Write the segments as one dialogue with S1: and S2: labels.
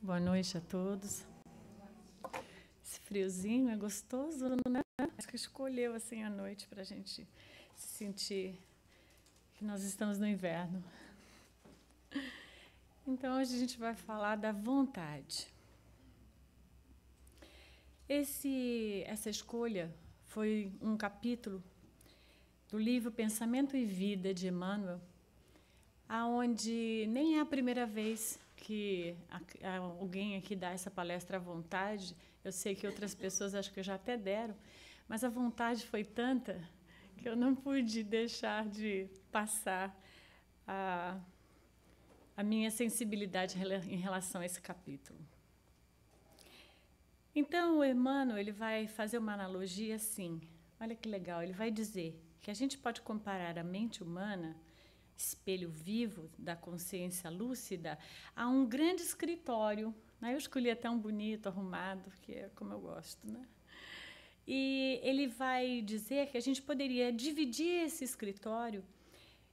S1: Boa noite a todos. Esse friozinho é gostoso, né? Acho que escolheu assim a noite para a gente se sentir que nós estamos no inverno. Então, hoje a gente vai falar da vontade. Essa escolha foi um capítulo do livro Pensamento e Vida, de Emmanuel, aonde nem é a primeira vez que alguém aqui dá essa palestra à vontade. Eu sei que outras pessoas acho que já até deram, mas a vontade foi tanta que eu não pude deixar de passar a minha sensibilidade em relação a esse capítulo. Então, o Emmanuel ele vai fazer uma analogia assim. Olha que legal, ele vai dizer que a gente pode comparar a mente humana, espelho vivo da consciência lúcida, a um grande escritório. Eu escolhi até um bonito, arrumado, que é como eu gosto, né? E ele vai dizer que a gente poderia dividir esse escritório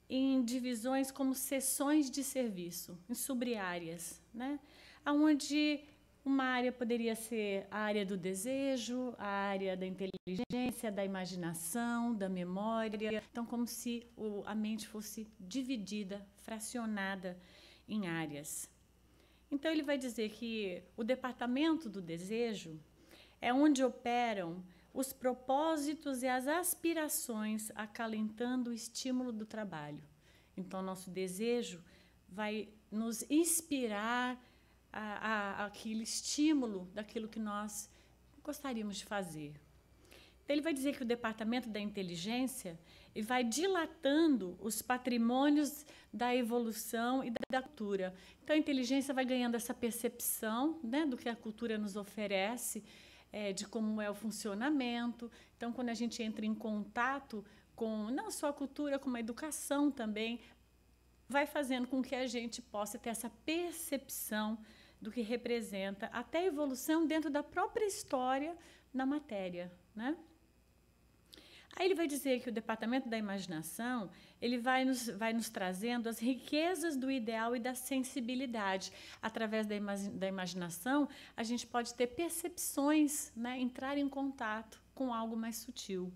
S1: em divisões como seções de serviço, em sub-áreas, né? Onde uma área poderia ser a área do desejo, a área da inteligência, da imaginação, da memória. Então, como se a mente fosse dividida, fracionada em áreas. Então, ele vai dizer que o departamento do desejo é onde operam os propósitos e as aspirações, acalentando o estímulo do trabalho. Então, nosso desejo vai nos inspirar aquele estímulo daquilo que nós gostaríamos de fazer. Então, ele vai dizer que o departamento da inteligência ele vai dilatando os patrimônios da evolução e da cultura. Então, a inteligência vai ganhando essa percepção, né, do que a cultura nos oferece, de como é o funcionamento. Então, quando a gente entra em contato com não só a cultura, como a educação também, vai fazendo com que a gente possa ter essa percepção do que representa até a evolução dentro da própria história na matéria, né? Aí ele vai dizer que o departamento da imaginação ele vai nos trazendo as riquezas do ideal e da sensibilidade. Através da imaginação, a gente pode ter percepções, né? Entrar em contato com algo mais sutil.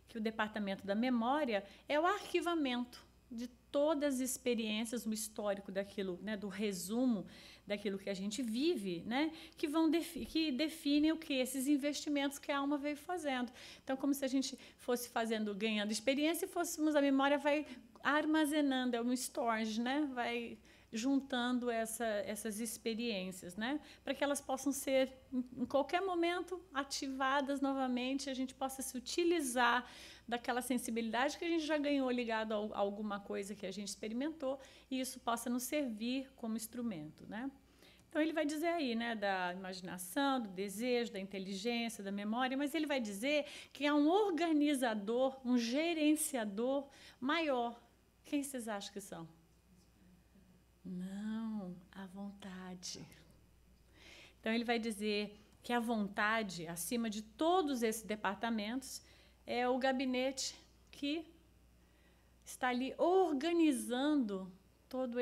S1: Que o departamento da memória é o arquivamento de todas as experiências, o histórico daquilo, né, do resumo daquilo que a gente vive, né, que definem o que esses investimentos que a alma veio fazendo. Então, como se a gente fosse ganhando experiência e a memória vai armazenando, é um storage, né, vai juntando essas experiências, né, para que elas possam ser, em qualquer momento, ativadas novamente, a gente possa se utilizar daquela sensibilidade que a gente já ganhou ligado a alguma coisa que a gente experimentou e isso possa nos servir como instrumento, né? Então, ele vai dizer aí, né, da imaginação, do desejo, da inteligência, da memória, mas ele vai dizer que é um organizador, um gerenciador maior. Quem vocês acham que são? Não, a vontade. Então, ele vai dizer que a vontade, acima de todos esses departamentos, é o gabinete que está ali organizando todos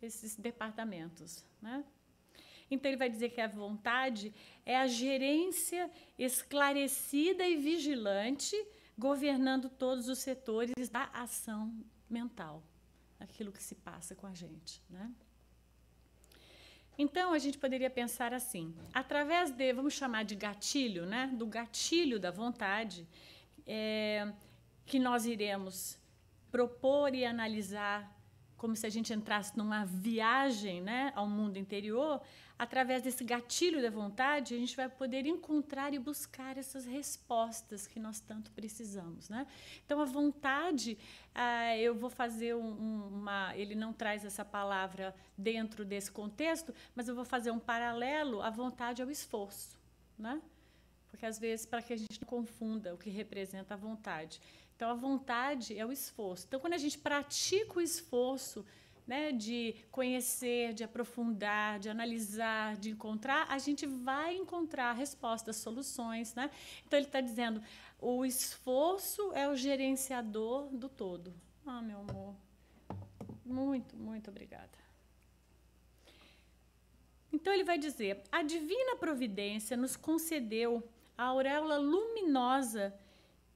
S1: esses departamentos, né? Então, ele vai dizer que a vontade é a gerência esclarecida e vigilante, governando todos os setores da ação mental, aquilo que se passa com a gente, né? Então, a gente poderia pensar assim, através vamos chamar de gatilho, né? Do gatilho da vontade, que nós iremos propor e analisar como se a gente entrasse numa viagem, né, ao mundo interior. Através desse gatilho da vontade, a gente vai poder encontrar e buscar essas respostas que nós tanto precisamos, né? Então, a vontade, eu vou fazer ele não traz essa palavra dentro desse contexto, mas eu vou fazer um paralelo, a vontade ao esforço, né? Porque, às vezes, para que a gente não confunda o que representa a vontade. Então, a vontade é o esforço. Então, quando a gente pratica o esforço, né, de conhecer, de aprofundar, de analisar, de encontrar, a gente vai encontrar respostas, soluções, né? Então, ele está dizendo, o esforço é o gerenciador do todo. Ah, meu amor, muito, muito obrigada. Então ele vai dizer: a divina providência nos concedeu a auréola luminosa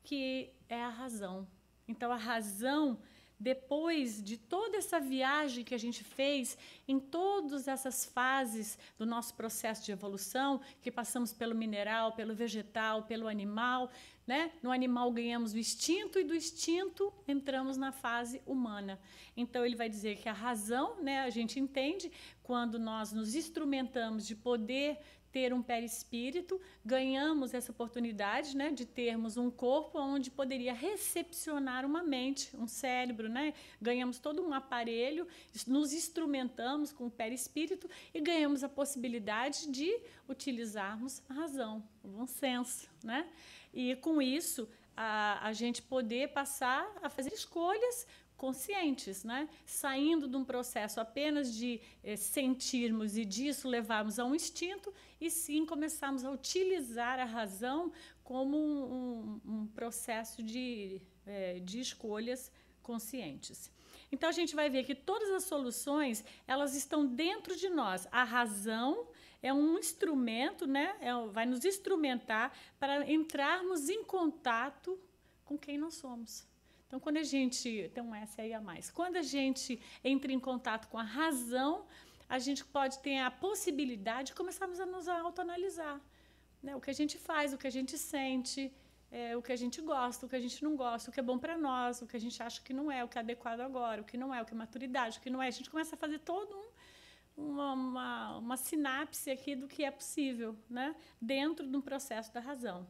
S1: que é a razão. Então a razão, depois de toda essa viagem que a gente fez, em todas essas fases do nosso processo de evolução, que passamos pelo mineral, pelo vegetal, pelo animal, né? No animal ganhamos o instinto e do instinto entramos na fase humana. Então ele vai dizer que a razão, né, a gente entende quando nós nos instrumentamos de poder ter um perispírito, ganhamos essa oportunidade, né, de termos um corpo onde poderia recepcionar uma mente, um cérebro, né? Ganhamos todo um aparelho, nos instrumentamos com o perispírito e ganhamos a possibilidade de utilizarmos a razão, o bom senso, né? E com isso a gente poder passar a fazer escolhas conscientes, né? Saindo de um processo apenas de sentirmos e disso levarmos a um instinto, e sim começarmos a utilizar a razão como um processo de escolhas conscientes. Então a gente vai ver que todas as soluções elas estão dentro de nós. A razão é um instrumento, né? Vai nos instrumentar para entrarmos em contato com quem nós somos. Então, quando a gente... Tem um S aí a mais. Quando a gente entra em contato com a razão, a gente pode ter a possibilidade de começarmos a nos autoanalisar, né? O que a gente faz, o que a gente sente, o que a gente gosta, o que a gente não gosta, o que é bom para nós, o que a gente acha que não é, o que é adequado agora, o que não é, o que é maturidade, o que não é. A gente começa a fazer todo uma sinapse aqui do que é possível, né? Dentro de um processo da razão.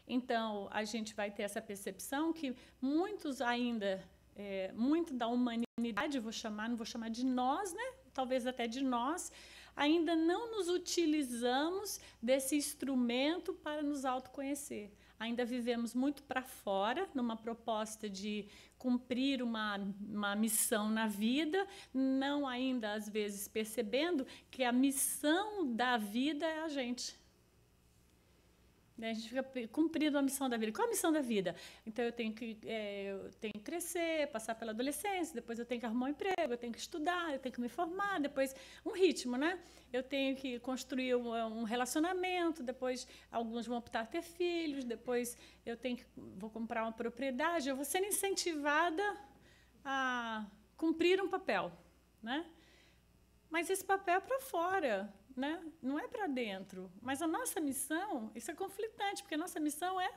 S1: Então, a gente vai ter essa percepção que muitos ainda, muito da humanidade, não vou chamar de nós, né? Talvez até de nós, ainda não nos utilizamos desse instrumento para nos autoconhecer. Ainda vivemos muito para fora, numa proposta de cumprir uma missão na vida, não ainda, às vezes, percebendo que a missão da vida é a gente. A gente fica cumprindo a missão da vida. Qual a missão da vida? Então, eu tenho que crescer, passar pela adolescência, depois eu tenho que arrumar um emprego, eu tenho que estudar, eu tenho que me formar, depois um ritmo, né? Eu tenho que construir um relacionamento, depois alguns vão optar ter filhos, depois vou comprar uma propriedade, eu vou sendo incentivada a cumprir um papel, né? Mas esse papel é para fora, né? Não é para dentro. Mas a nossa missão, isso é conflitante, porque a nossa missão é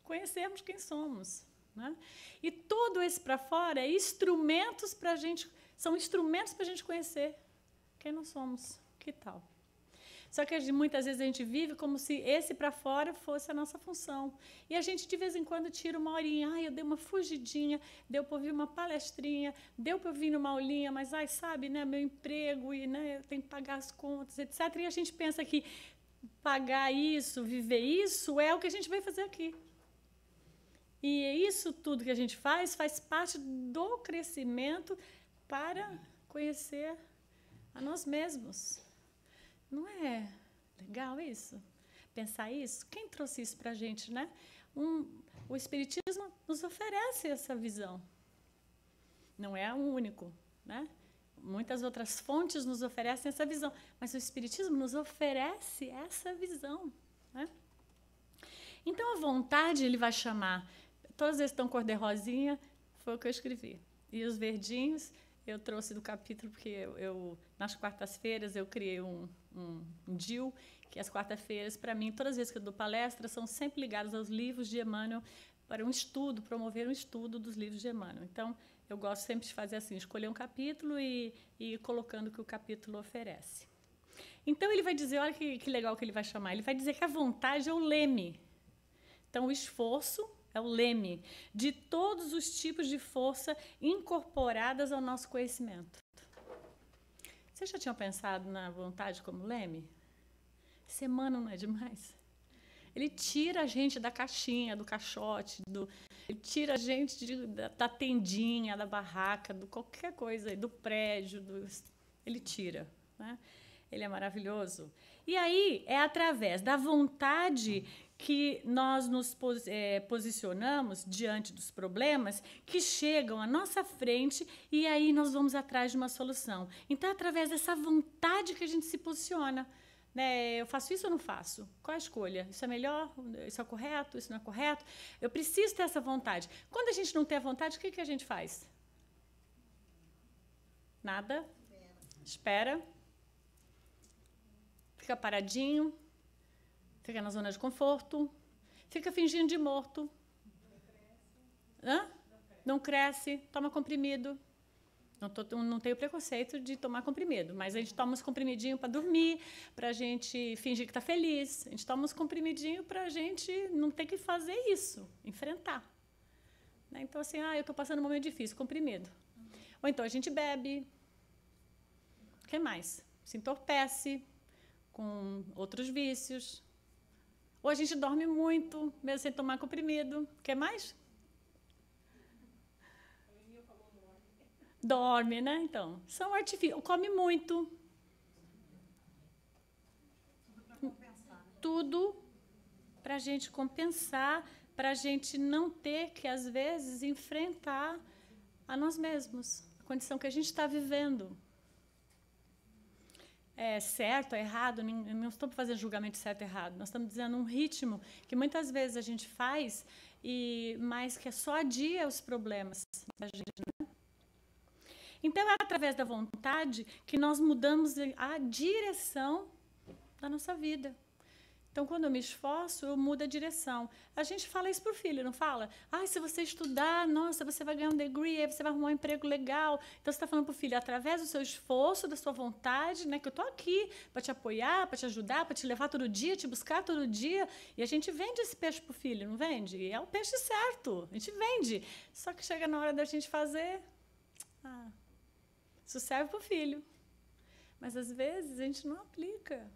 S1: conhecermos quem somos, né? E todo esse para fora é instrumentos para a gente, são instrumentos para a gente conhecer quem nós somos. Que tal? Só que muitas vezes a gente vive como se esse para fora fosse a nossa função. E a gente, de vez em quando, tira uma horinha. Eu dei uma fugidinha, deu para ouvir uma palestrinha, deu para ouvir uma aulinha, mas, sabe, né, meu emprego, e, né, eu tenho que pagar as contas, etc. E a gente pensa que pagar isso, viver isso, é o que a gente vai fazer aqui. E isso tudo que a gente faz parte do crescimento para conhecer a nós mesmos. Não é legal isso? Pensar isso? Quem trouxe isso para a gente, né? O Espiritismo nos oferece essa visão. Não é o único, né? Muitas outras fontes nos oferecem essa visão, mas o Espiritismo nos oferece essa visão, né? Então, a vontade ele vai chamar... Todas eles estão cor-de-rosinha, foi o que eu escrevi. E os verdinhos... Eu trouxe do capítulo, porque nas quartas-feiras, eu criei um DIU, que as quartas-feiras, para mim, todas as vezes que eu dou palestra, são sempre ligadas aos livros de Emmanuel, para um estudo, promover um estudo dos livros de Emmanuel. Então, eu gosto sempre de fazer assim, escolher um capítulo e ir colocando o que o capítulo oferece. Então, ele vai dizer, olha que legal que ele vai chamar, ele vai dizer que a vontade é o leme. Então, o esforço... é o leme de todos os tipos de força incorporadas ao nosso conhecimento. Vocês já tinham pensado na vontade como leme? Semana não é demais? Ele tira a gente da caixinha, do caixote, ele tira a gente da tendinha, da barraca, do qualquer coisa, do prédio, ele tira, né? Ele é maravilhoso. E aí é através da vontade que nós nos posicionamos diante dos problemas que chegam à nossa frente e aí nós vamos atrás de uma solução. Então, é através dessa vontade que a gente se posiciona. Né? Eu faço isso ou não faço? Qual a escolha? Isso é melhor? Isso é correto? Isso não é correto? Eu preciso ter essa vontade. Quando a gente não tem a vontade, o que a gente faz? Nada. Espera. Fica paradinho. Fica na zona de conforto. Fica fingindo de morto. Hã? Não cresce. Toma comprimido. Não tenho preconceito de tomar comprimido, mas a gente toma uns comprimidinhos para dormir, para a gente fingir que está feliz. A gente toma uns comprimidinhos para a gente não ter que fazer isso, enfrentar. Né? Então, assim, eu estou passando um momento difícil, comprimido. Ou então a gente bebe. O que mais? Se entorpece com outros vícios. Ou a gente dorme muito, mesmo sem tomar comprimido. O que mais? Dorme, né? Então, são artifícios. Come muito. Tudo para a gente compensar, para a gente não ter que, às vezes, enfrentar a nós mesmos, a condição que a gente está vivendo. É certo, é errado, não estamos fazendo julgamento de certo e errado, nós estamos dizendo um ritmo que muitas vezes a gente faz, mas que só adia os problemas da gente, né? Então, é através da vontade que nós mudamos a direção da nossa vida. Então, quando eu me esforço, eu mudo a direção. A gente fala isso para o filho, não fala? Se você estudar, nossa, você vai ganhar um degree, aí você vai arrumar um emprego legal. Então, você está falando para o filho, através do seu esforço, da sua vontade, né, que eu estou aqui para te apoiar, para te ajudar, para te levar todo dia, te buscar todo dia. E a gente vende esse peixe para o filho, não vende? E é o peixe certo, a gente vende. Só que chega na hora da gente fazer... isso serve para o filho. Mas, às vezes, a gente não aplica.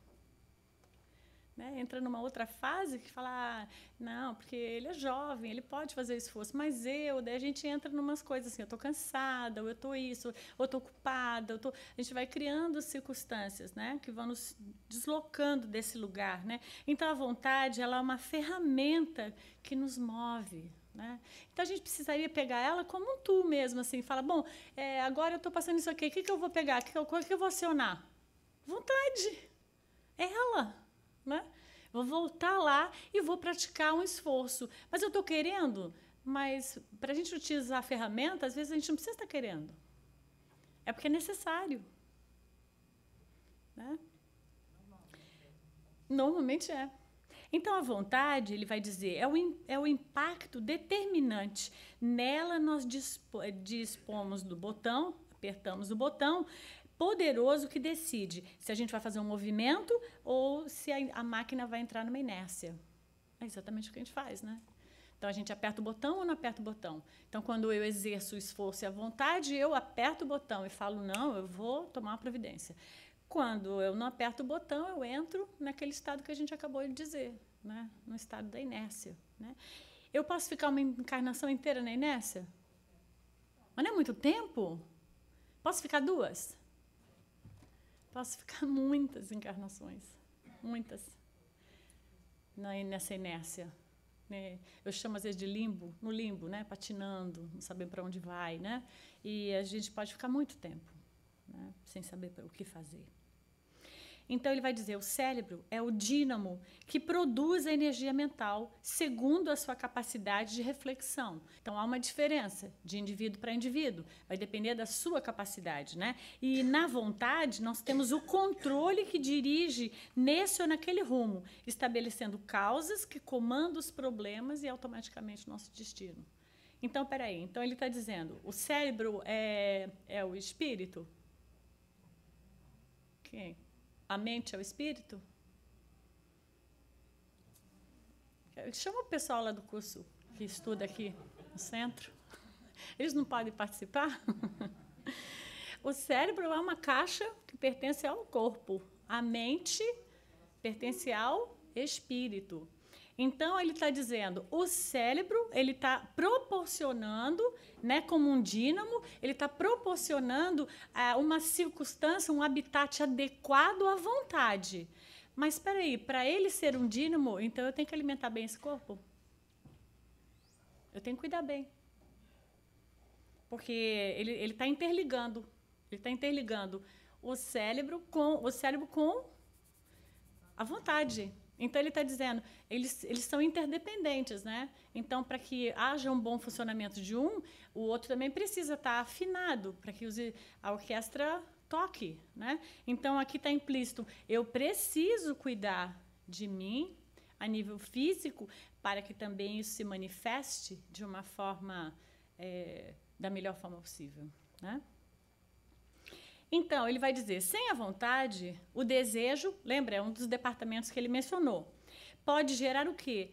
S1: Né? Entra numa outra fase que fala, não, porque ele é jovem, ele pode fazer esforço, mas daí a gente entra em umas coisas assim, eu estou cansada, ou eu estou isso, ou estou ocupada, a gente vai criando circunstâncias, né, que vão nos deslocando desse lugar. Né? Então, a vontade, ela é uma ferramenta que nos move. Né? Então, a gente precisaria pegar ela como um tu mesmo, assim, fala, bom, agora eu estou passando isso aqui, o que eu vou pegar, o que eu vou acionar? Vontade. É ela. Né? Vou voltar lá e vou praticar um esforço. Mas eu estou querendo, mas para a gente utilizar a ferramenta, às vezes a gente não precisa estar querendo. É porque é necessário. Né? Normalmente é. Então, a vontade, ele vai dizer, é o impacto determinante. Nela, nós dispomos do botão, apertamos o botão, poderoso que decide se a gente vai fazer um movimento ou se a máquina vai entrar numa inércia. É exatamente o que a gente faz, né? Então, a gente aperta o botão ou não aperta o botão? Então, quando eu exerço o esforço e a vontade, eu aperto o botão e falo, não, eu vou tomar uma providência. Quando eu não aperto o botão, eu entro naquele estado que a gente acabou de dizer, né? No estado da inércia. Né? Eu posso ficar uma encarnação inteira na inércia? Mas não é muito tempo? Posso ficar 2? Posso ficar muitas encarnações, muitas, nessa inércia. Né? Eu chamo, às vezes, de limbo, no limbo, né? Patinando, não sabendo para onde vai. Né? E a gente pode ficar muito tempo, né? Sem saber o que fazer. Então, ele vai dizer, o cérebro é o dínamo que produz a energia mental segundo a sua capacidade de reflexão. Então, há uma diferença de indivíduo para indivíduo. Vai depender da sua capacidade. Né? E, na vontade, nós temos o controle que dirige nesse ou naquele rumo, estabelecendo causas que comandam os problemas e, automaticamente, nosso destino. Então, peraí. Então, ele está dizendo, o cérebro é o espírito? Quem? A mente é o espírito? Chama o pessoal lá do curso que estuda aqui no centro. Eles não podem participar? O cérebro é uma caixa que pertence ao corpo. A mente pertence ao espírito. Então, ele está dizendo, o cérebro ele está proporcionando, né, como um dínamo, ele está proporcionando uma circunstância, um habitat adequado à vontade. Mas, espera aí, para ele ser um dínamo, então eu tenho que alimentar bem esse corpo? Eu tenho que cuidar bem. Porque ele está interligando. Ele está interligando o cérebro com a vontade. Então, ele está dizendo, eles são interdependentes, né? Então, para que haja um bom funcionamento de um, o outro também precisa estar afinado, para que a orquestra toque, né? Então, aqui está implícito, eu preciso cuidar de mim a nível físico, para que também isso se manifeste de uma forma, da melhor forma possível, né? Então, ele vai dizer, sem a vontade, o desejo, lembra, é um dos departamentos que ele mencionou, pode gerar o quê?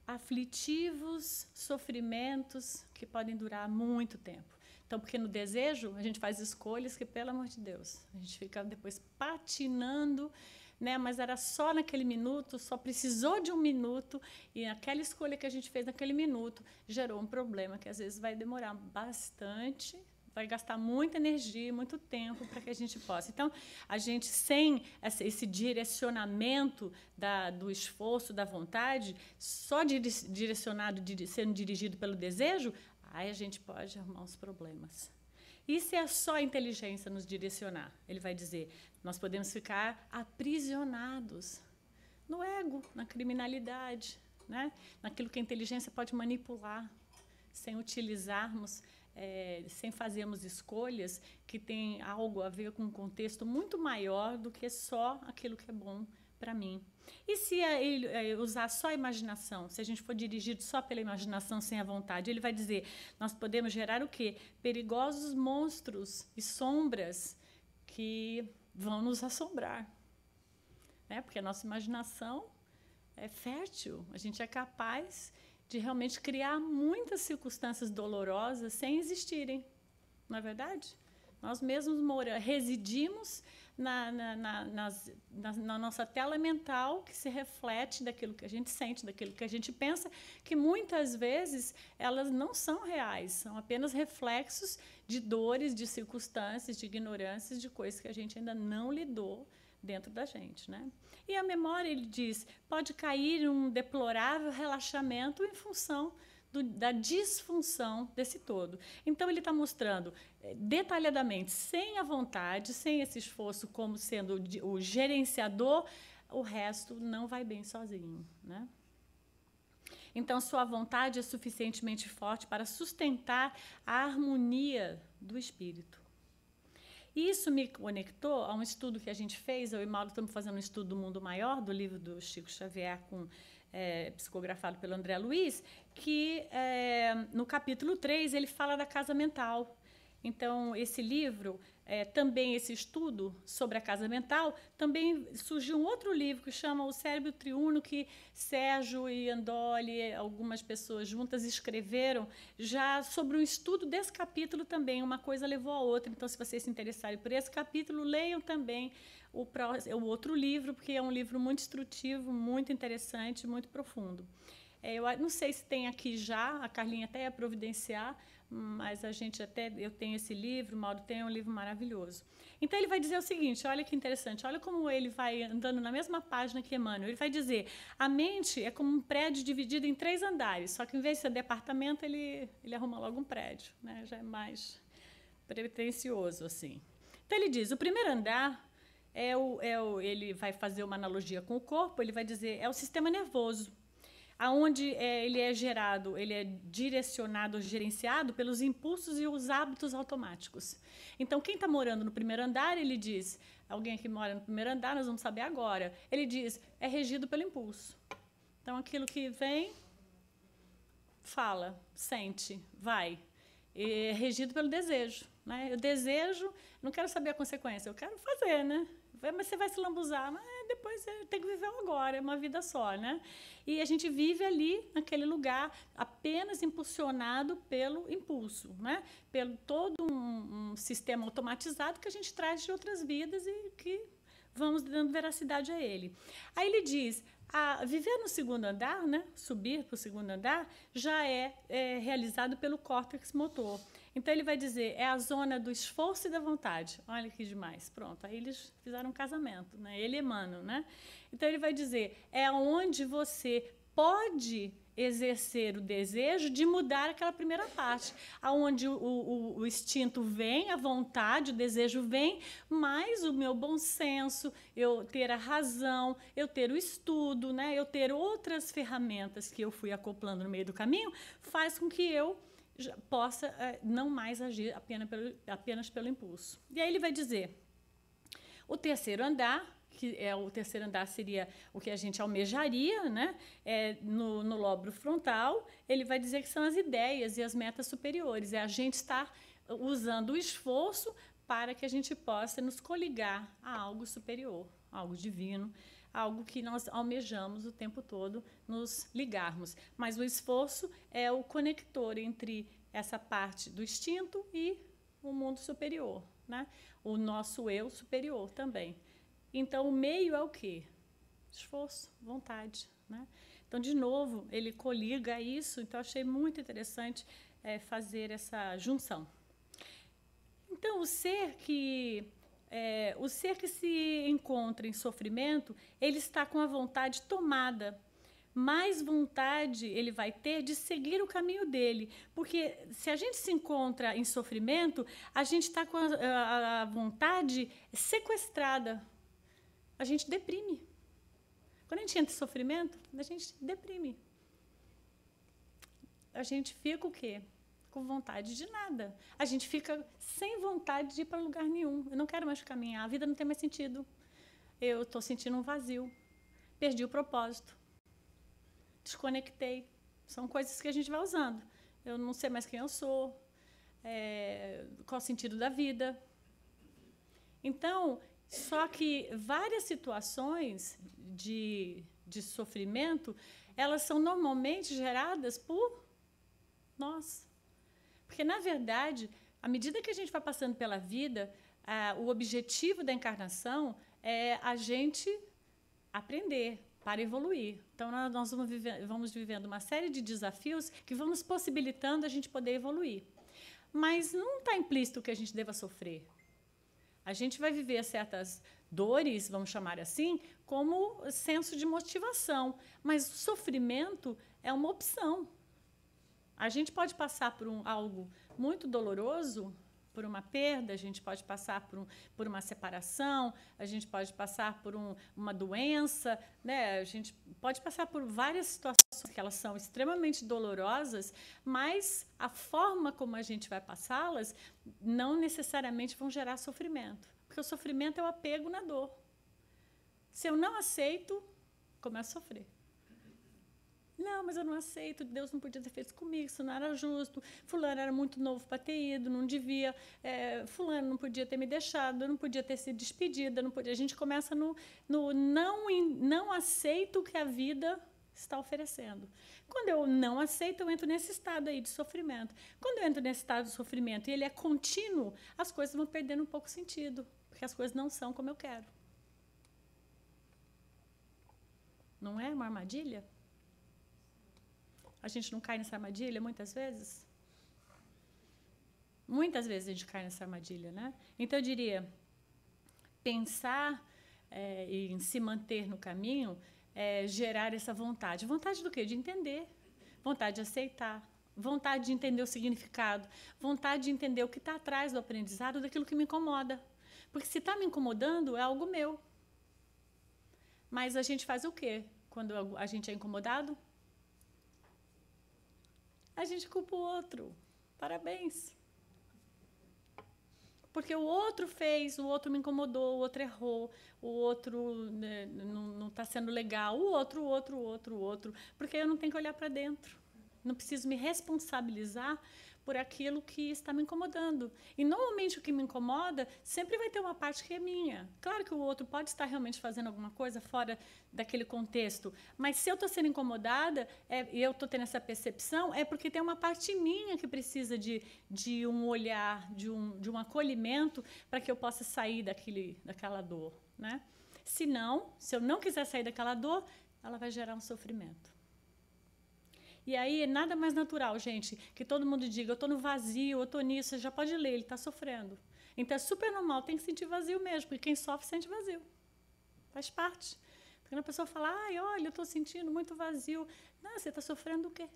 S1: Aflitivos sofrimentos que podem durar muito tempo. Então, porque no desejo, a gente faz escolhas que, pelo amor de Deus, a gente fica depois patinando, né? Mas era só naquele minuto, só precisou de um minuto, e aquela escolha que a gente fez naquele minuto gerou um problema que, às vezes, vai demorar bastante, vai gastar muita energia, muito tempo para que a gente possa. Então, a gente, sem esse direcionamento do esforço, da vontade, só direcionado, sendo dirigido pelo desejo, aí a gente pode arrumar uns problemas. E se é só a inteligência nos direcionar? Ele vai dizer, nós podemos ficar aprisionados no ego, na criminalidade, né? Naquilo que a inteligência pode manipular, sem utilizarmos, sem fazermos escolhas que têm algo a ver com um contexto muito maior do que só aquilo que é bom para mim. E se ele usar só a imaginação, se a gente for dirigido só pela imaginação, sem a vontade, ele vai dizer, nós podemos gerar o quê? Perigosos monstros e sombras que vão nos assombrar. Né? Porque a nossa imaginação é fértil, a gente é capaz de realmente criar muitas circunstâncias dolorosas sem existirem, não é verdade? Nós mesmos residimos na nossa tela mental, que se reflete daquilo que a gente sente, daquilo que a gente pensa, que muitas vezes elas não são reais, são apenas reflexos de dores, de circunstâncias, de ignorâncias, de coisas que a gente ainda não lidou dentro da gente, né? E a memória, ele diz, pode cair em um deplorável relaxamento em função da disfunção desse todo. Então, ele está mostrando detalhadamente, sem a vontade, sem esse esforço como sendo o gerenciador, o resto não vai bem sozinho, né? Então, sua vontade é suficientemente forte para sustentar a harmonia do espírito. E isso me conectou a um estudo que a gente fez, eu e Mauro estamos fazendo um estudo do Mundo Maior, do livro do Chico Xavier, psicografado pelo André Luiz, que no capítulo 3 ele fala da casa mental. Então, esse livro, também esse estudo sobre a casa mental, também surgiu um outro livro que chama O Cérebro Triuno, que Sérgio e Andoli, algumas pessoas juntas, escreveram já sobre um estudo desse capítulo também. Uma coisa levou a outra. Então, se vocês se interessarem por esse capítulo, leiam também o outro livro, porque é um livro muito instrutivo, muito interessante, muito profundo. Eu não sei se tem aqui já, a Carlinha até ia providenciar, mas eu tenho esse livro, o Mauro tem, é um livro maravilhoso. Então, ele vai dizer o seguinte, olha que interessante, olha como ele vai andando na mesma página que Emmanuel. Ele vai dizer, a mente é como um prédio dividido em 3 andares, só que, em vez de ser departamento, ele arruma logo um prédio, né? Já é mais pretensioso, assim. Então, ele diz, o primeiro andar, ele vai fazer uma analogia com o corpo, ele vai dizer, é o sistema nervoso, aonde ele é gerado, ele é direcionado, gerenciado pelos impulsos e os hábitos automáticos. Então, quem está morando no primeiro andar, ele diz, alguém que mora no primeiro andar, nós vamos saber agora, ele diz, é regido pelo impulso. Então, aquilo que vem, fala, sente, vai. É regido pelo desejo. Né? Eu desejo, não quero saber a consequência, eu quero fazer, né? Mas você vai se lambuzar, mas depois tem que viver o agora, é uma vida só, né? E a gente vive ali, naquele lugar, apenas impulsionado pelo impulso, né? Pelo todo um sistema automatizado que a gente traz de outras vidas e que vamos dando veracidade a ele. Aí ele diz, viver no segundo andar, né, subir para o segundo andar, já é realizado pelo córtex motor. Então, ele vai dizer, é a zona do esforço e da vontade. Olha que demais. Pronto, aí eles fizeram um casamento, né? Ele e Emmanuel, né? Então, ele vai dizer, é onde você pode exercer o desejo de mudar aquela primeira parte, aonde o instinto vem, a vontade, o desejo vem, mas o meu bom senso, eu ter a razão, eu ter o estudo, né? Eu ter outras ferramentas que eu fui acoplando no meio do caminho, faz com que eu possa não mais agir apenas pelo impulso. E aí ele vai dizer, o terceiro andar, o terceiro andar seria o que a gente almejaria, né? No lóbulo frontal, ele vai dizer que são as ideias e as metas superiores, a gente estar usando o esforço para que a gente possa nos coligar a algo superior, algo divino, algo que nós almejamos o tempo todo nos ligarmos. Mas o esforço é o conector entre essa parte do instinto e o mundo superior, né? O nosso eu superior também. Então, o meio é o quê? Esforço, vontade, né? Então, de novo, ele coliga isso. Então, achei muito interessante fazer essa junção. Então, o ser que se encontra em sofrimento, ele está com a vontade tomada. Mais vontade ele vai ter de seguir o caminho dele. Porque se a gente se encontra em sofrimento, a gente está com a vontade sequestrada. A gente deprime. Quando a gente entra em sofrimento, a gente deprime. A gente fica o quê? Com vontade de nada. A gente fica sem vontade de ir para lugar nenhum. Eu não quero mais caminhar, a vida não tem mais sentido. Eu estou sentindo um vazio. Perdi o propósito. Desconectei. São coisas que a gente vai usando. Eu não sei mais quem eu sou, qual o sentido da vida. Então, só que várias situações de sofrimento, elas são normalmente geradas por nós. Porque, na verdade, à medida que a gente vai passando pela vida, o objetivo da encarnação é a gente aprender para evoluir. Então, nós vamos vivendo uma série de desafios que vão nos possibilitando a gente poder evoluir. Mas não está implícito que a gente deva sofrer. A gente vai viver certas dores, vamos chamar assim, como senso de motivação. Mas o sofrimento é uma opção. A gente pode passar por algo muito doloroso, por uma perda, a gente pode passar por uma separação, a gente pode passar por uma doença, né? A gente pode passar por várias situações que elas são extremamente dolorosas, mas a forma como a gente vai passá-las não necessariamente vão gerar sofrimento, porque o sofrimento é o apego na dor. Se eu não aceito, começo a sofrer. Não, mas eu não aceito, Deus não podia ter feito isso comigo, isso não era justo, fulano era muito novo para ter ido, não devia, fulano não podia ter me deixado, eu não podia ter sido despedida, não podia. A gente começa no não aceito o que a vida está oferecendo. Quando eu não aceito, eu entro nesse estado aí de sofrimento. Quando eu entro nesse estado de sofrimento e ele é contínuo, as coisas vão perdendo um pouco sentido, porque as coisas não são como eu quero. Não é uma armadilha? A gente não cai nessa armadilha muitas vezes? Muitas vezes a gente cai nessa armadilha, né? Então, eu diria, pensar em se manter no caminho gerar essa vontade. Vontade do quê? De entender. Vontade de aceitar. Vontade de entender o significado. Vontade de entender o que está atrás do aprendizado, daquilo que me incomoda. Porque se está me incomodando, é algo meu. Mas a gente faz o quê quando a gente é incomodado? A gente culpa o outro. Parabéns. Porque o outro fez, o outro me incomodou, o outro errou, o outro não está sendo legal, o outro. Porque eu não tenho que olhar para dentro. Não preciso me responsabilizar por aquilo que está me incomodando. E, normalmente, o que me incomoda sempre vai ter uma parte que é minha. Claro que o outro pode estar realmente fazendo alguma coisa fora daquele contexto, mas se eu estou sendo incomodada e eu estou tendo essa percepção, é porque tem uma parte minha que precisa de um olhar, de um acolhimento para que eu possa sair daquela dor, né? Se não, se eu não quiser sair daquela dor, ela vai gerar um sofrimento. E aí é nada mais natural, gente, que todo mundo diga, eu estou no vazio, eu estou nisso, você já pode ler, ele está sofrendo. Então é super normal, tem que sentir vazio mesmo, porque quem sofre sente vazio. Faz parte. Porque quando a pessoa fala, ai, olha, eu estou sentindo muito vazio. Não, você está sofrendo o quê?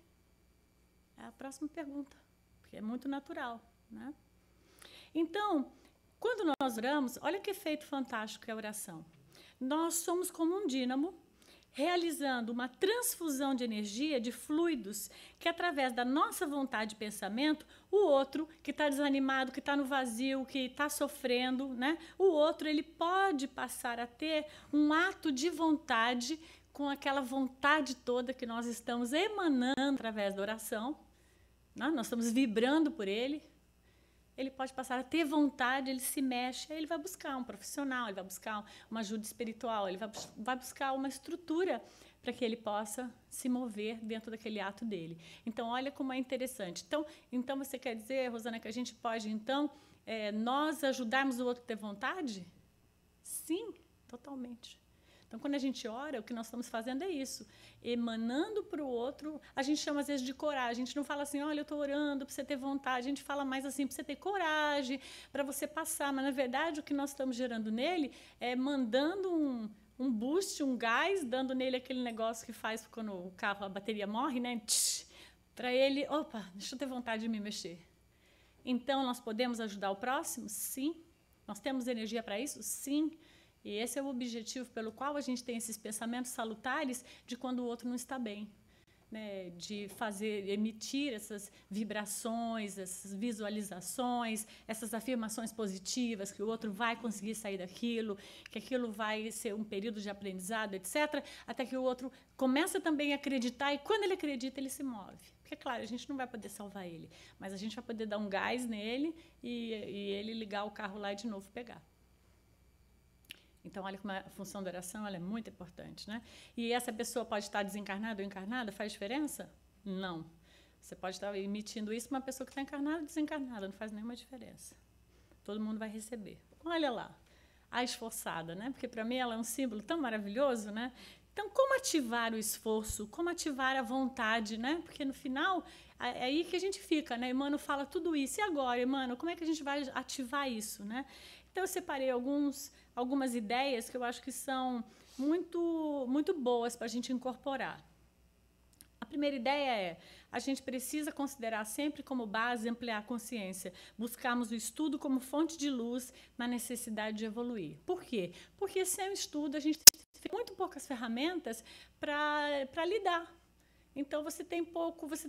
S1: É a próxima pergunta, porque é muito natural, né? Então, quando nós oramos, olha que efeito fantástico que é a oração. Nós somos como um dínamo, realizando uma transfusão de energia, de fluidos, que através da nossa vontade e pensamento, o outro que está desanimado, que está no vazio, que está sofrendo, né? O outro ele pode passar a ter um ato de vontade com aquela vontade toda que nós estamos emanando através da oração, né? Nós estamos vibrando por ele. Ele pode passar a ter vontade, ele se mexe, aí ele vai buscar um profissional, ele vai buscar uma ajuda espiritual, ele vai buscar uma estrutura para que ele possa se mover dentro daquele ato dele. Então, olha como é interessante. Então você quer dizer, Rosana, que a gente pode, então, nós ajudarmos o outro a ter vontade? Sim, totalmente. Então, quando a gente ora, o que nós estamos fazendo é isso, emanando para o outro. A gente chama, às vezes, de coragem. A gente não fala assim, olha, eu estou orando para você ter vontade. A gente fala mais assim, para você ter coragem, para você passar. Mas, na verdade, o que nós estamos gerando nele é mandando um boost, um gás, dando nele aquele negócio que faz quando o carro, a bateria morre, né? Para ele, opa, deixa eu ter vontade de me mexer. Então, nós podemos ajudar o próximo? Sim. Nós temos energia para isso? Sim. E esse é o objetivo pelo qual a gente tem esses pensamentos salutares de quando o outro não está bem, né? De emitir essas vibrações, essas visualizações, essas afirmações positivas, que o outro vai conseguir sair daquilo, que aquilo vai ser um período de aprendizado, etc., até que o outro começa também a acreditar, e quando ele acredita, ele se move. Porque, claro, a gente não vai poder salvar ele, mas a gente vai poder dar um gás nele e ele ligar o carro lá e de novo pegar. Então, olha como a função da oração ela é muito importante, né? E essa pessoa pode estar desencarnada ou encarnada, faz diferença? Não. Você pode estar emitindo isso para uma pessoa que está encarnada ou desencarnada, não faz nenhuma diferença. Todo mundo vai receber. Olha lá, a esforçada, né? Porque para mim ela é um símbolo tão maravilhoso, né? Então, como ativar o esforço? Como ativar a vontade, né? Porque no final é aí que a gente fica, né? Emmanuel fala tudo isso. E agora, Emmanuel, como é que a gente vai ativar isso, né? Então, eu separei algumas ideias que eu acho que são muito boas para a gente incorporar. A primeira ideia é, a gente precisa considerar sempre como base ampliar a consciência, buscarmos o estudo como fonte de luz na necessidade de evoluir. Por quê? Porque sem o estudo a gente tem muito poucas ferramentas para lidar. Então,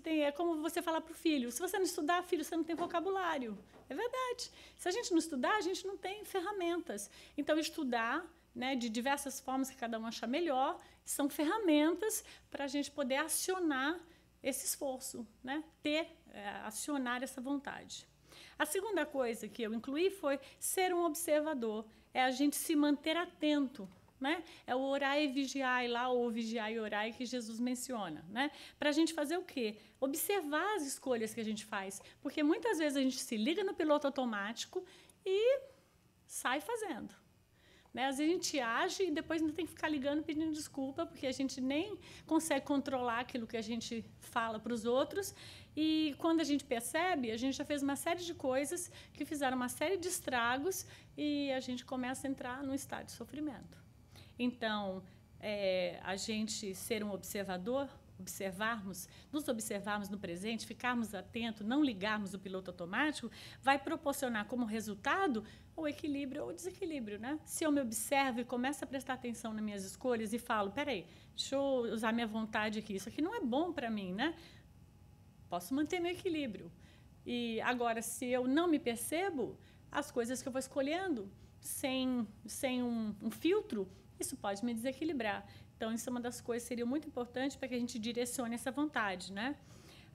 S1: é como você falar para o filho, se você não estudar, filho, você não tem vocabulário. É verdade. Se a gente não estudar, a gente não tem ferramentas. Então, estudar, né, de diversas formas que cada um achar melhor, são ferramentas para a gente poder acionar esse esforço, né, acionar essa vontade. A segunda coisa que eu incluí foi ser um observador, é a gente se manter atento. Né? É o orai e vigiai lá, ou vigiai e orai que Jesus menciona, né? Para a gente fazer o quê? Observar as escolhas que a gente faz, porque muitas vezes a gente se liga no piloto automático e sai fazendo. Né? Às vezes a gente age e depois ainda tem que ficar ligando pedindo desculpa, porque a gente nem consegue controlar aquilo que a gente fala para os outros, e quando a gente percebe, a gente já fez uma série de coisas que fizeram uma série de estragos e a gente começa a entrar num estado de sofrimento. Então, a gente ser um observador, nos observarmos no presente, ficarmos atentos, não ligarmos o piloto automático, vai proporcionar como resultado o equilíbrio ou o desequilíbrio, né? Se eu me observo e começo a prestar atenção nas minhas escolhas e falo, peraí, deixa eu usar minha vontade aqui, isso aqui não é bom para mim, né? Posso manter meu equilíbrio. E agora, se eu não me percebo, as coisas que eu vou escolhendo sem um filtro, isso pode me desequilibrar. Então, isso é uma das coisas que seria muito importante para que a gente direcione essa vontade, né?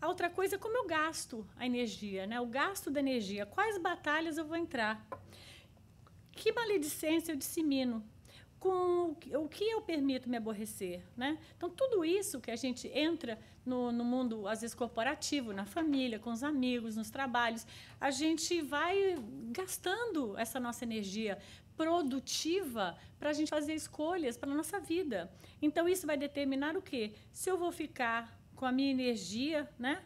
S1: A outra coisa é como eu gasto a energia, né? O gasto da energia. Quais batalhas eu vou entrar? Que maledicência eu dissemino? Com o que eu permito me aborrecer, né? Então, tudo isso que a gente entra no mundo, às vezes, corporativo, na família, com os amigos, nos trabalhos, a gente vai gastando essa nossa energia produtiva para a gente fazer escolhas para a nossa vida. Então, isso vai determinar o quê? Se eu vou ficar com a minha energia, né,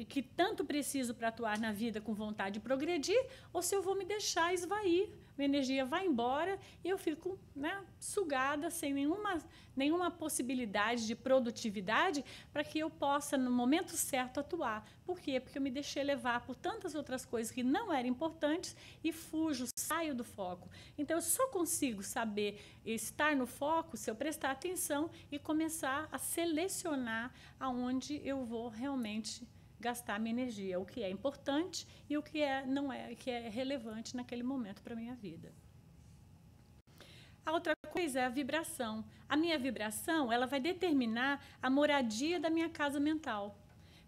S1: que tanto preciso para atuar na vida com vontade de progredir, ou se eu vou me deixar esvair, minha energia vai embora e eu fico, né, sugada, sem nenhuma possibilidade de produtividade para que eu possa, no momento certo, atuar. Por quê? Porque eu me deixei levar por tantas outras coisas que não eram importantes e fujo, saio do foco. Então, eu só consigo saber estar no foco se eu prestar atenção e começar a selecionar aonde eu vou realmente gastar minha energia, o que é importante e o que não é, que é relevante naquele momento para a minha vida. A outra coisa é a vibração. A minha vibração, ela vai determinar a moradia da minha casa mental.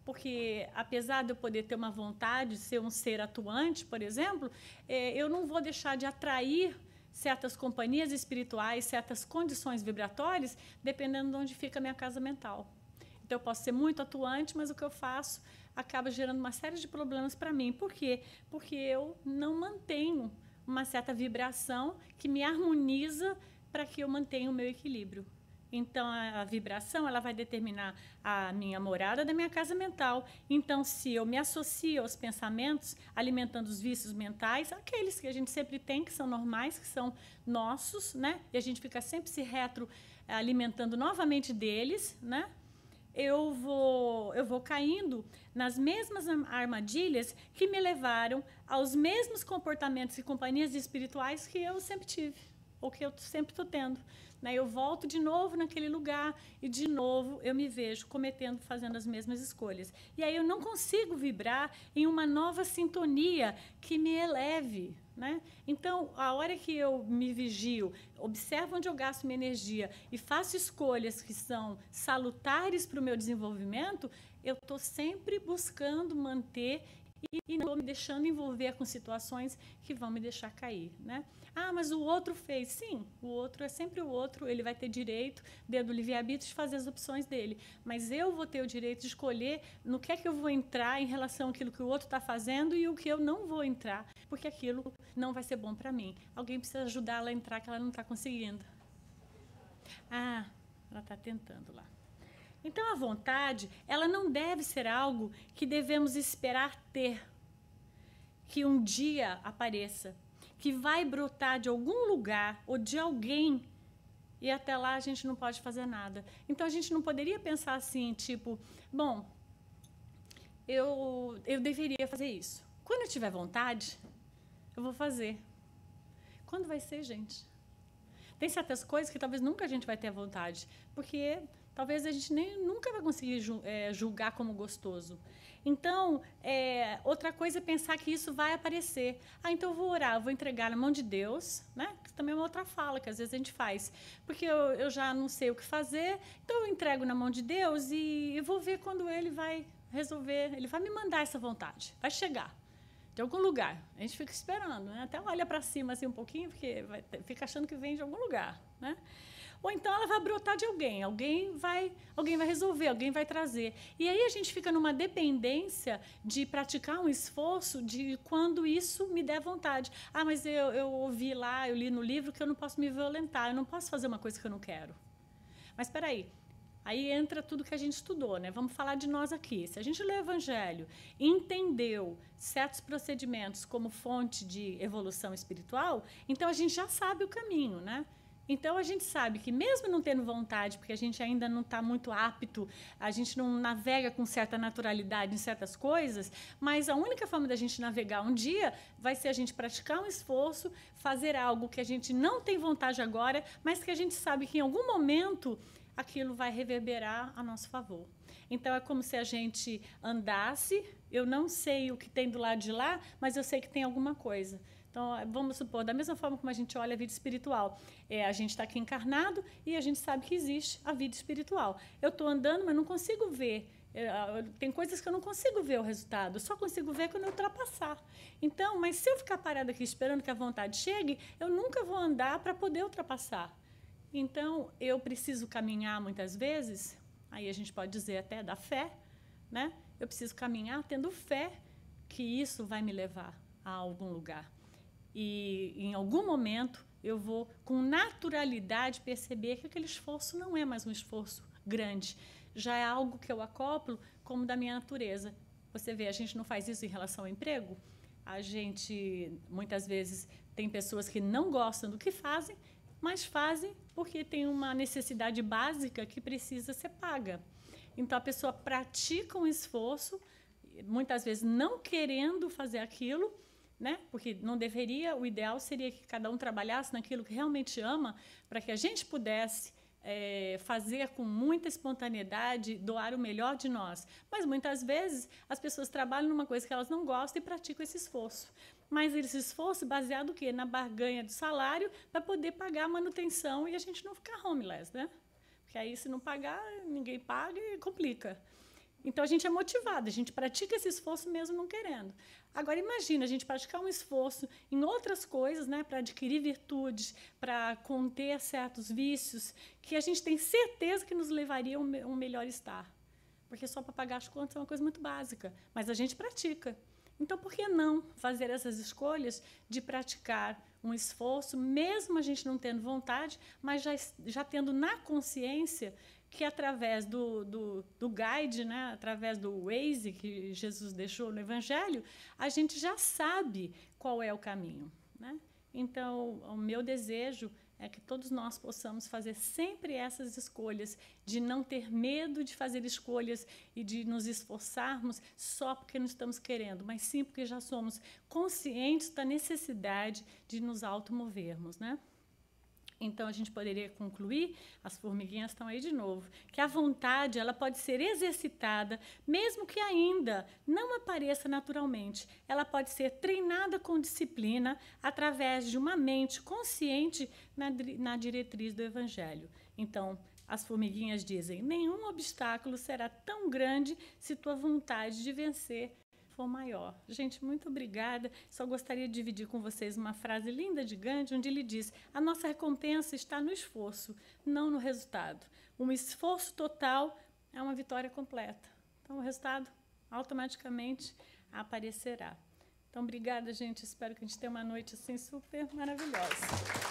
S1: Porque, apesar de eu poder ter uma vontade de ser um ser atuante, por exemplo, eu não vou deixar de atrair certas companhias espirituais, certas condições vibratórias, dependendo de onde fica a minha casa mental. Então, eu posso ser muito atuante, mas o que eu faço acaba gerando uma série de problemas para mim. Por quê? Porque eu não mantenho uma certa vibração que me harmoniza para que eu mantenha o meu equilíbrio. Então, a vibração ela vai determinar a minha morada da minha casa mental. Então, se eu me associo aos pensamentos, alimentando os vícios mentais, aqueles que a gente sempre tem, que são normais, que são nossos, né? E a gente fica sempre se retroalimentando novamente deles, né? Eu vou caindo nas mesmas armadilhas que me levaram aos mesmos comportamentos e companhias espirituais que eu sempre tive, ou que eu sempre estou tendo. Né? Eu volto de novo naquele lugar e, de novo, eu me vejo fazendo as mesmas escolhas. E aí eu não consigo vibrar em uma nova sintonia que me eleve. Né? Então, a hora que eu me vigio, observo onde eu gasto minha energia e faço escolhas que são salutares para o meu desenvolvimento, eu estou sempre buscando manter e não estou me deixando envolver com situações que vão me deixar cair. Né? Ah, mas o outro fez. Sim, o outro é sempre o outro, ele vai ter direito, dentro do livre-arbítrio, de fazer as opções dele. Mas eu vou ter o direito de escolher no que é que eu vou entrar em relação àquilo que o outro está fazendo e o que eu não vou entrar, porque aquilo não vai ser bom para mim. Alguém precisa ajudar ela a entrar, que ela não está conseguindo. Ah, ela está tentando lá. Então, a vontade, ela não deve ser algo que devemos esperar ter, que um dia apareça, que vai brotar de algum lugar ou de alguém e até lá a gente não pode fazer nada. Então, a gente não poderia pensar assim, tipo, bom, eu deveria fazer isso. Quando eu tiver vontade, eu vou fazer. Quando vai ser, gente? Tem certas coisas que talvez nunca a gente vai ter vontade, porque talvez a gente nunca vai conseguir julgar como gostoso. Então, outra coisa é pensar que isso vai aparecer. Ah, então eu vou orar, eu vou entregar na mão de Deus, né? Que também é uma outra fala que às vezes a gente faz. Porque eu já não sei o que fazer, então eu entrego na mão de Deus e eu vou ver quando Ele vai resolver, Ele vai me mandar essa vontade, vai chegar de algum lugar. A gente fica esperando, né? Até olha para cima assim um pouquinho, porque fica achando que vem de algum lugar, né? Ou então ela vai brotar de alguém vai resolver, alguém vai trazer. E aí a gente fica numa dependência de praticar um esforço de quando isso me der vontade. Ah, mas eu ouvi lá, eu li no livro que eu não posso me violentar, eu não posso fazer uma coisa que eu não quero. Mas espera aí entra tudo que a gente estudou, né? Vamos falar de nós aqui. Se a gente lê o Evangelho, entendeu certos procedimentos como fonte de evolução espiritual, então a gente já sabe o caminho, né? Então, a gente sabe que mesmo não tendo vontade, porque a gente ainda não está muito apto, a gente não navega com certa naturalidade em certas coisas, mas a única forma da gente navegar um dia vai ser a gente praticar um esforço, fazer algo que a gente não tem vontade agora, mas que a gente sabe que em algum momento aquilo vai reverberar a nosso favor. Então, é como se a gente andasse, eu não sei o que tem do lado de lá, mas eu sei que tem alguma coisa. Então, vamos supor, da mesma forma como a gente olha a vida espiritual, a gente está aqui encarnado e a gente sabe que existe a vida espiritual. Eu estou andando, mas não consigo ver. Tem coisas que eu não consigo ver o resultado, eu só consigo ver quando eu ultrapassar. Então, mas se eu ficar parada aqui esperando que a vontade chegue, eu nunca vou andar para poder ultrapassar. Então, eu preciso caminhar muitas vezes, aí a gente pode dizer até da fé, né? Eu preciso caminhar tendo fé que isso vai me levar a algum lugar. E, em algum momento, eu vou, com naturalidade, perceber que aquele esforço não é mais um esforço grande. Já é algo que eu acoplo como da minha natureza. Você vê, a gente não faz isso em relação ao emprego. A gente, muitas vezes, tem pessoas que não gostam do que fazem, mas fazem porque tem uma necessidade básica que precisa ser paga. Então, a pessoa pratica um esforço, muitas vezes não querendo fazer aquilo, né? Porque não deveria, o ideal seria que cada um trabalhasse naquilo que realmente ama, para que a gente pudesse fazer com muita espontaneidade, doar o melhor de nós. Mas, muitas vezes, as pessoas trabalham numa coisa que elas não gostam e praticam esse esforço. Mas esse esforço baseado o quê? Na barganha do salário para poder pagar a manutenção e a gente não ficar homeless, né? Porque aí, se não pagar, ninguém paga e complica. Então, a gente é motivado, a gente pratica esse esforço mesmo não querendo. Agora, imagina a gente praticar um esforço em outras coisas, né, para adquirir virtudes, para conter certos vícios, que a gente tem certeza que nos levaria a um melhor estar. Porque só para pagar as contas é uma coisa muito básica, mas a gente pratica. Então, por que não fazer essas escolhas de praticar um esforço, mesmo a gente não tendo vontade, mas já tendo na consciência que, através do guide, né, através do Waze que Jesus deixou no Evangelho, a gente já sabe qual é o caminho, né? Então, o meu desejo é que todos nós possamos fazer sempre essas escolhas, de não ter medo de fazer escolhas e de nos esforçarmos só porque não estamos querendo, mas sim porque já somos conscientes da necessidade de nos automovermos, né? Então, a gente poderia concluir, as formiguinhas estão aí de novo, que a vontade ela pode ser exercitada, mesmo que ainda não apareça naturalmente. Ela pode ser treinada com disciplina através de uma mente consciente na diretriz do Evangelho. Então, as formiguinhas dizem, nenhum obstáculo será tão grande se tua vontade de vencer for maior. Gente, muito obrigada. Só gostaria de dividir com vocês uma frase linda de Gandhi, onde ele diz: a nossa recompensa está no esforço, não no resultado. Um esforço total é uma vitória completa. Então, o resultado automaticamente aparecerá. Então, obrigada, gente. Espero que a gente tenha uma noite assim super maravilhosa.